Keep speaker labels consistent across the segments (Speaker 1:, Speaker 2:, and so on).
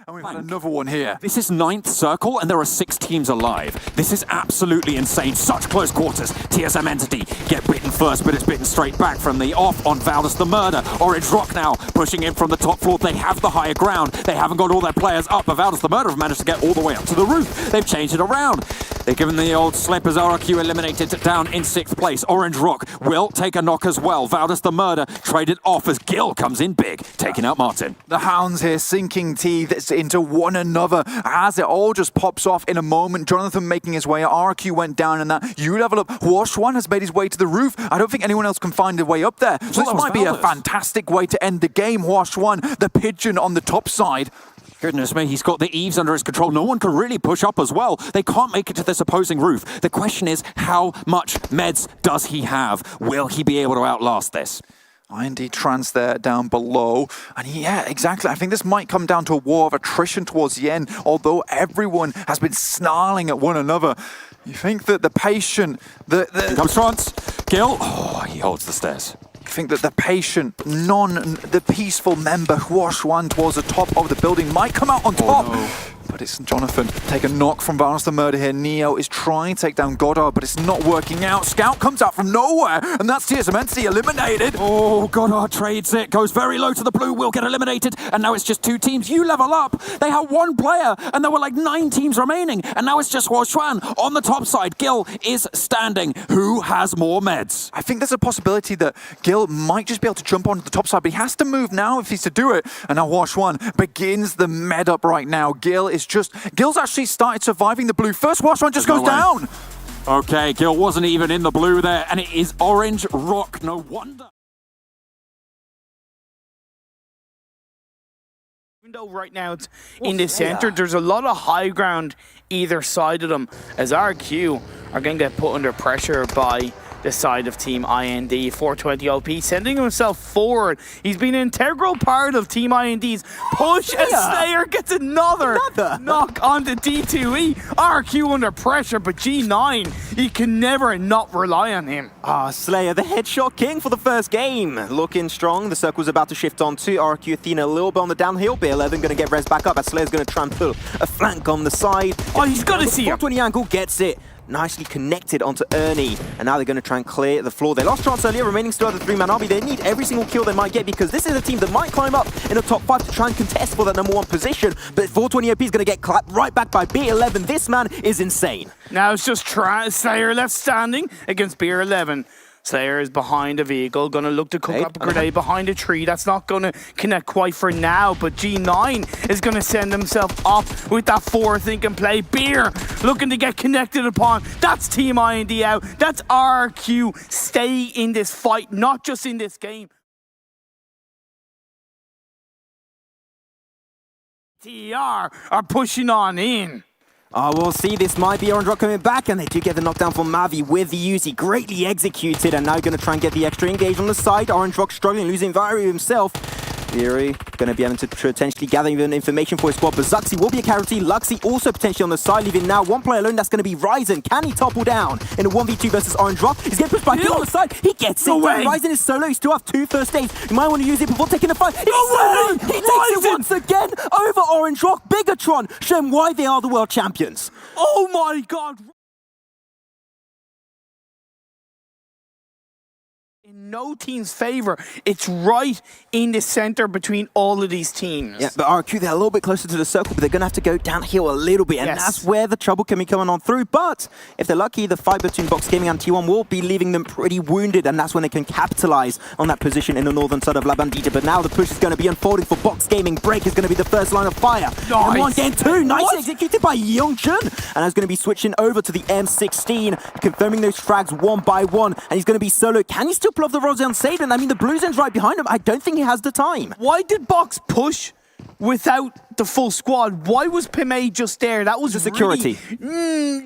Speaker 1: And we've had another one here.
Speaker 2: This is 9th circle, and there are 6 teams alive. This is absolutely insane. Such close quarters. TSM Entity get bitten first, but it's bitten straight back from the off on Valdus the Murder. Orange Rock now pushing in from the top floor. They have the higher ground. They haven't got all their players up, but Valdus the Murder have managed to get all the way up to the roof. They've changed it around. They've given the old slip as RRQ eliminated down in 6th place. Orange Rock will take a knock as well. Valdus the Murder traded off as Gil comes in big, taking out Martin.
Speaker 1: The Hounds here sinking teeth into one another as it all just pops off in a moment. Jonathan making his way, RQ went down and that. You level up, Huochuan has made his way to the roof. I don't think anyone else can find a way up there. So this might be a fantastic way to end the game. Huochuan, the pigeon on the top side.
Speaker 2: Goodness me, he's got the eaves under his control. No one can really push up as well. They can't make it to this opposing roof. The question is, how much meds does he have? Will he be able to outlast this?
Speaker 1: IND trans there down below. And yeah, exactly. I think this might come down to a war of attrition towards the end, although everyone has been snarling at one another. You think that the patient...
Speaker 2: Here comes France. Gil. Oh, he holds the stairs.
Speaker 1: You think that the patient, the peaceful member, Huochuan, towards the top of the building might come out on top.
Speaker 2: No.
Speaker 1: But it's Jonathan. Take a knock from Valdus the Murder here. Neo is trying to take down Goddard, but it's not working out. Scout comes out from nowhere, and that's TSM Entity eliminated.
Speaker 2: Oh, Goddard trades it. Goes very low to the blue. Will get eliminated. And now it's just 2 teams. You level up. They have 1 player, and there were like 9 teams remaining. And now it's just Huochuan on the top side. Gil is standing. Who has more meds?
Speaker 1: I think there's a possibility that Gil might just be able to jump onto the top side, but he has to move now if he's to do it. And now Huochuan begins the med up right now. Gil's actually started surviving the blue first. Huochuan just goes down.
Speaker 2: Okay, Gil wasn't even in the blue there, and it is Orange Rock. No wonder.
Speaker 3: Even though right now it's in the center, there's a lot of high ground either side of them, as RQ are going to get put under pressure by the side of Team IND. 420 OP sending himself forward. He's been an integral part of Team IND's push as Slayer gets another knock onto D2E. RQ under pressure, but G9, you can never not rely on him.
Speaker 4: Slayer, the headshot king for the first game. Looking strong. The circle's about to shift on to RQ Athena a little bit on the downhill. B11 going to get res back up as Slayer's going to try and pull a flank on the side.
Speaker 3: Oh, he's got to see him.
Speaker 4: 420 angle gets it. Nicely connected onto Ernie, and now they're going to try and clear the floor. They lost chance earlier, remaining still at the 3-man army. They need every single kill they might get because this is a team that might climb up in the top 5 to try and contest for that #1 position. But 420 OP is going to get clapped right back by B11. This man is insane.
Speaker 3: Now it's just Slayer left standing against B11. Slayer is behind a vehicle, going to look to cook up a grenade behind a tree. That's not going to connect quite for now, but G9 is going to send himself up with that 4 thinking play. Beer looking to get connected upon. That's Team IND out. That's RQ. Stay in this fight, not just in this game. TR are pushing on in.
Speaker 4: We'll see, this might be Orange Rock coming back, and they do get the knockdown from Mavi with the Uzi. Greatly executed, and now going to try and get the extra engage on the side. Orange Rock struggling, losing Vario himself. Fury going to be able to potentially gather even information for his squad, but Zuxi will be a casualty. Luxy also potentially on the side, leaving now 1 player alone. That's going to be Ryzen. Can he topple down in a 1v2 versus Orange Rock? He's getting pushed by Gil on the side. He gets it. Ryzen is solo. He still have 2 first aids. You might want to use it before taking the fight. He takes it once again over Orange Rock. Bigetron showing why they are the world champions.
Speaker 3: Oh my god. In no team's favor. It's right in the center between all of these teams.
Speaker 4: Yeah, but RQ, they're a little bit closer to the circle, but they're going to have to go downhill a little bit, and that's where the trouble can be coming on through. But if they're lucky, the fight between Box Gaming and T1 will be leaving them pretty wounded, and that's when they can capitalize on that position in the northern side of La Bandita. But now the push is going to be unfolding for Box Gaming. Break is going to be the first line of fire.
Speaker 3: Nice.
Speaker 4: And 1 game 2. Nice executed by Youngchun. And that's going to be switching over to the M16, confirming those frags 1 by 1. And he's going to be solo. Can he still pull off the Rosé on Satan? I mean, the Blues End's right behind him. I don't think he has the time.
Speaker 3: Why did Box push without the full squad? Why was Pmwl just there? That was
Speaker 4: the security.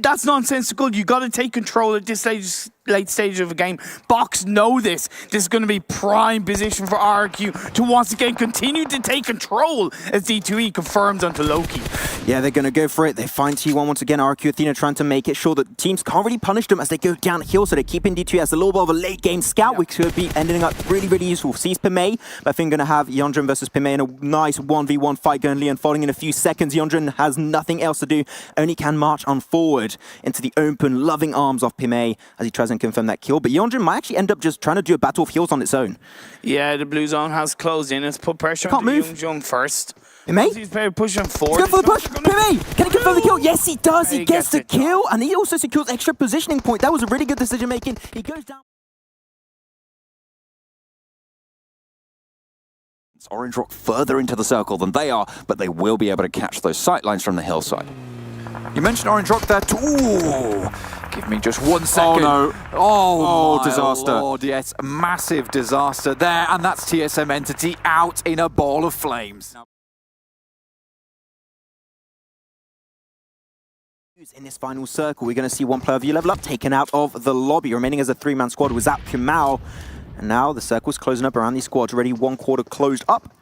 Speaker 3: That's nonsensical. You got to take control at this late stage of a game. Box know this. This is going to be prime position for RQ to once again continue to take control as D2E confirms onto Loki.
Speaker 4: Yeah, they're going to go for it. They find T1 once again. RQ Athena trying to make it sure that teams can't really punish them as they go downhill, so they're keeping D2E as a little bit of a late game scout, which could be ending up really, really useful. Sees Pmwl, but I think going to have Yondren versus Pmwl in a nice 1v1 fight going Leon unfolding in a few seconds. Yondrin has nothing else to do, only can march on forward into the open, loving arms of Pmwl as he tries and confirm that kill. But Yondrin might actually end up just trying to do a battle of heals on its own.
Speaker 3: Yeah, the blue zone has closed in. It's put pressure on Yoodo first.
Speaker 4: Pmwl?
Speaker 3: He's pushing forward.
Speaker 4: Go for the push! Pmwl! Can he confirm the kill? Yes, he does. He gets the kill, and he also secures extra positioning point. That was a really good decision making. He goes down.
Speaker 2: Orange Rock further into the circle than they are, but they will be able to catch those sight lines from the hillside.
Speaker 1: You mentioned Orange Rock there. Ooh, give me just 1 second.
Speaker 2: Oh no.
Speaker 1: Oh, my
Speaker 2: disaster.
Speaker 1: Lord, yes, massive disaster there. And that's TSM Entity out in a ball of flames.
Speaker 4: In this final circle, we're going to see one player of YaLLa up taken out of the lobby. Remaining as a 3-man squad was at Pmwl. And now the circle's closing up around these squads. Already 1 quarter closed up.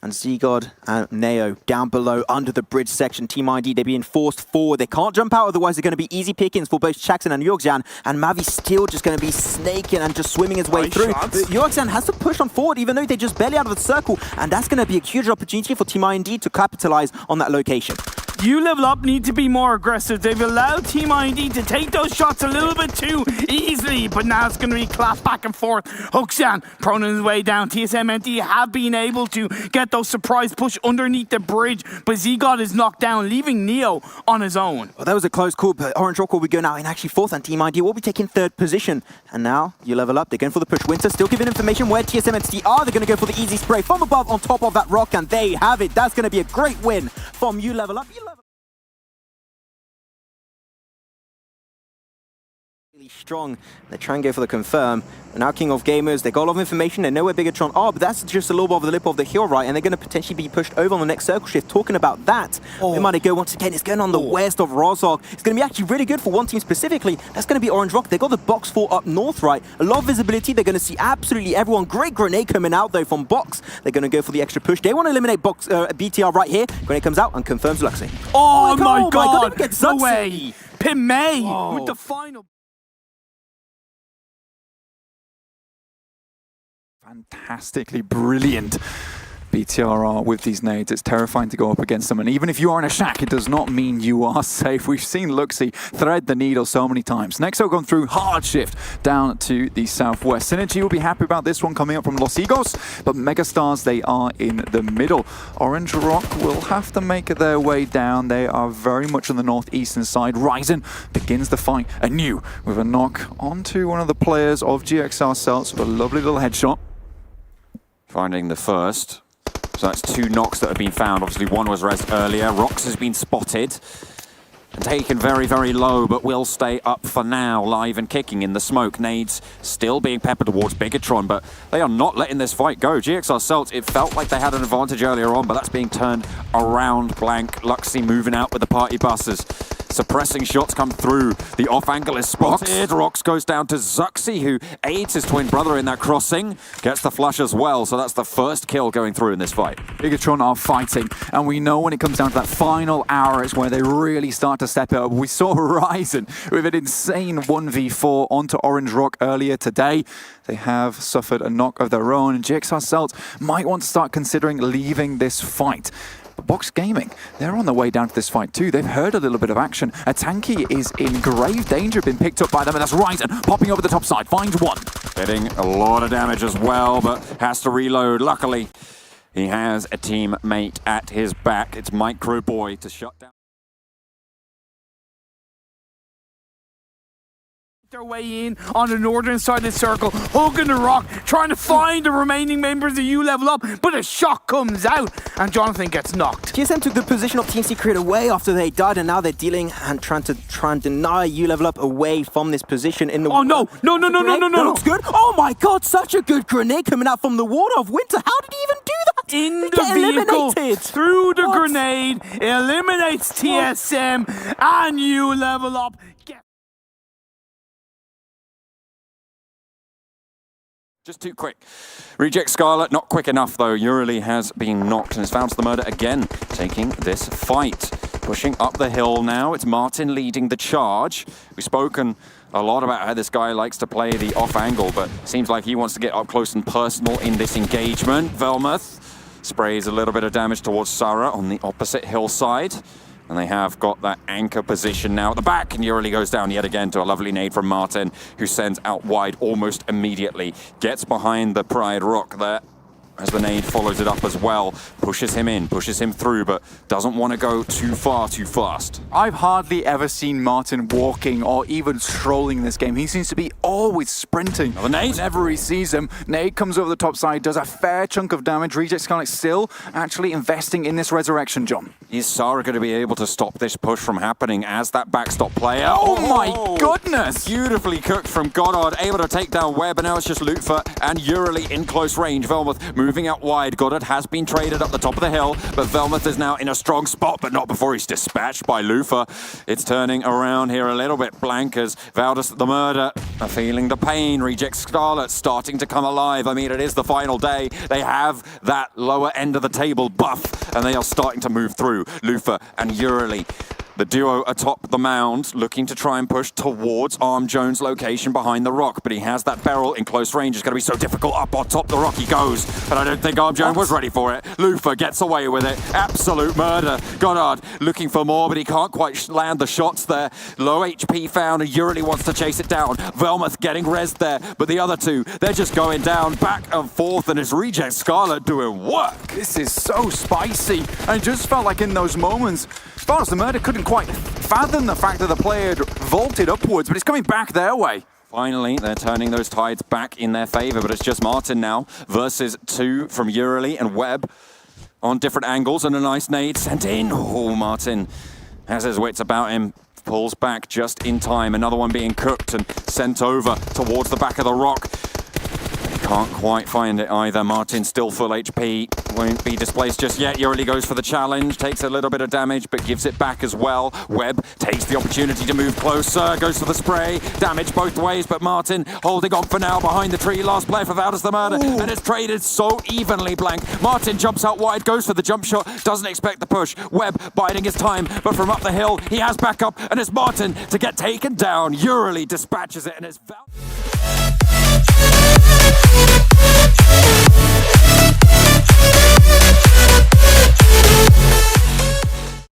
Speaker 4: And ZGod and Neo down below under the bridge section. Team ID, they're being forced forward. They can't jump out, otherwise they're going to be easy pickings for both Chaxon and Yorkjan. And Mavi's still just going to be snaking and just swimming his way through. Yorkjan has to push on forward, even though they're just barely out of the circle. And that's going to be a huge opportunity for Team ID to capitalize on that location.
Speaker 3: YaLLa need to be more aggressive. They've allowed Team ID to take those shots a little bit too easily, but now it's going to be clapped back and forth. Hooksan prone his way down. TSM Entity have been able to get those surprise push underneath the bridge, but ZGod is knocked down, leaving Neo on his own.
Speaker 4: Well, that was a close call, but Orange Rock will be going out in actually 4th, and Team ID will be taking 3rd position. And now YaLLa, they're going for the push. Winter still giving information where TSM Entity are. They're going to go for the easy spray from above on top of that rock, and they have it. That's going to be a great win from YaLLa. Really strong. They try and go for the confirm. And now King of Gamers, they got a lot of information. They know where Bigetron are, but that's just a little bit over the lip of the hill, right? And they're going to potentially be pushed over on the next circle shift. Talking about that, where might they go once again? It's going on the west of Rozhok. It's going to be actually really good for one team specifically. That's going to be Orange Rock. They got the box 4 up north, right? A lot of visibility. They're going to see absolutely everyone. Great grenade coming out though from box. They're going to go for the extra push. They want to eliminate box BTR right here. Grenade comes out and confirms Luxy.
Speaker 3: Oh my god!
Speaker 4: No
Speaker 3: way! Pmwl with the final.
Speaker 1: Fantastically brilliant BTRR with these nades. It's terrifying to go up against them, and even if you are in a shack, it does not mean you are safe. We've seen Luxy thread the needle so many times. Next, we've gone through hard shift down to the southwest. SynerGE will be happy about this one coming up from Los Egos, but Megastars, they are in the middle. Orange Rock will have to make their way down. They are very much on the northeastern side. Ryzen begins the fight anew with a knock onto one of the players of GXR Celtz with a lovely little headshot.
Speaker 2: Finding the first. So that's 2 knocks that have been found. Obviously, one was res earlier. Rox has been spotted and taken very, very low, but will stay up for now, live and kicking in the smoke. Nades still being peppered towards Bigetron, but they are not letting this fight go. GXR Celtz, it felt like they had an advantage earlier on, but that's being turned around blank. Luxy moving out with the party buses. Suppressing shots come through. The off angle is spotted. Rox goes down to Zuxi, who aids his twin brother in that crossing. Gets the flush as well, so that's the first kill going through in this fight.
Speaker 1: Bigetron are fighting, and we know when it comes down to that final hour, it's where they really start to step it up. We saw Ryzen with an insane 1v4 onto Orange Rock earlier today. They have suffered a knock of their own, and GXR Celtz might want to start considering leaving this fight. But Box Gaming, they're on their way down to this fight too. They've heard a little bit of action. A tanky is in grave danger, been picked up by them, and that's Ryzen popping over the top side, finds one.
Speaker 2: Getting a lot of damage as well, but has to reload. Luckily, he has a teammate at his back. It's Micro Boy to shut down.
Speaker 3: Their way in on the northern side of the circle, hugging the rock, trying to find the remaining members of YaLLa, but a shot comes out and Jonathan gets knocked.
Speaker 4: TSM took the position of Team Secret away after they died, and now they're dealing and trying to deny YaLLa away from this position in the.
Speaker 3: Oh no! No!
Speaker 4: That looks good. Oh my god, such a good grenade coming out from the water of Winter. How did he even do that?
Speaker 3: In the vehicle, through the grenade, eliminates TSM and YaLLa.
Speaker 2: Just too quick. Reject Scarlet, not quick enough though. YaLLa has been knocked and is found to the murder again, taking this fight. Pushing up the hill now, it's Martin leading the charge. We've spoken a lot about how this guy likes to play the off angle, but seems like he wants to get up close and personal in this engagement. Velmuth Sprays a little bit of damage towards Sarah on the opposite hillside. And they have got that anchor position now at the back, and YaLLa goes down yet again to a lovely nade from Martin, who sends out wide almost immediately. Gets behind the Pride Rock there, as the nade follows it up as well. Pushes him in, pushes him through, but doesn't want to go too far too fast.
Speaker 1: I've hardly ever seen Martin walking or even strolling in this game. He seems to be always sprinting.
Speaker 2: Another nade.
Speaker 1: Whenever he sees him, nade comes over the top side, does a fair chunk of damage. Reject Scarlet still actually investing in this resurrection, John.
Speaker 2: Is Sarah going to be able to stop this push from happening as that backstop player?
Speaker 1: Oh my goodness!
Speaker 2: Beautifully cooked from Goddard, able to take down Webb, and now it's just Lutfer and YaLLa in close range. Velmuth moving out wide. Goddard has been traded up the top of the hill, but Velmuth is now in a strong spot, but not before he's dispatched by Lutfer. It's turning around here a little bit blank as Valdus the Murder are feeling the pain. Reject Scarlet starting to come alive. I mean, it is the final day. They have that lower end of the table buff, and they are starting to move through. Lutfer and YaLLa, the duo atop the mound, looking to try and push towards Arm Jones' location behind the rock, but he has that barrel in close range. It's going to be so difficult. Up on top the rock he goes, but I don't think Arm Jones was ready for it. Lutfer gets away with it. Absolute murder. Goddard looking for more, but he can't quite land the shots there. Low HP found, and YaLLa wants to chase it down. Velmuth getting rezzed there, but the other two, they're just going down back and forth, and it's Reject Scarlet doing work.
Speaker 1: This is so spicy. And it just felt like in those moments, Valdus the Murder couldn't quite fathom the fact that the player had vaulted upwards, but it's coming back their way.
Speaker 2: Finally, they're turning those tides back in their favor, but it's just Martin now versus two from YaLLa and Webb on different angles, and a nice nade sent in. Oh, Martin has his wits about him. Pulls back just in time. Another one being cooked and sent over towards the back of the rock. Can't quite find it either. Martin still full HP. Won't be displaced just yet. YaLLa goes for the challenge. Takes a little bit of damage, but gives it back as well. Webb takes the opportunity to move closer. Goes for the spray. Damage both ways, but Martin holding on for now behind the tree. Last player for Valdus the Murder. Ooh. And it's traded so evenly blank. Martin jumps out wide, goes for the jump shot. Doesn't expect the push. Webb biding his time, but from up the hill, he has backup, and it's Martin to get taken down. YaLLa dispatches it, and it's Valdus.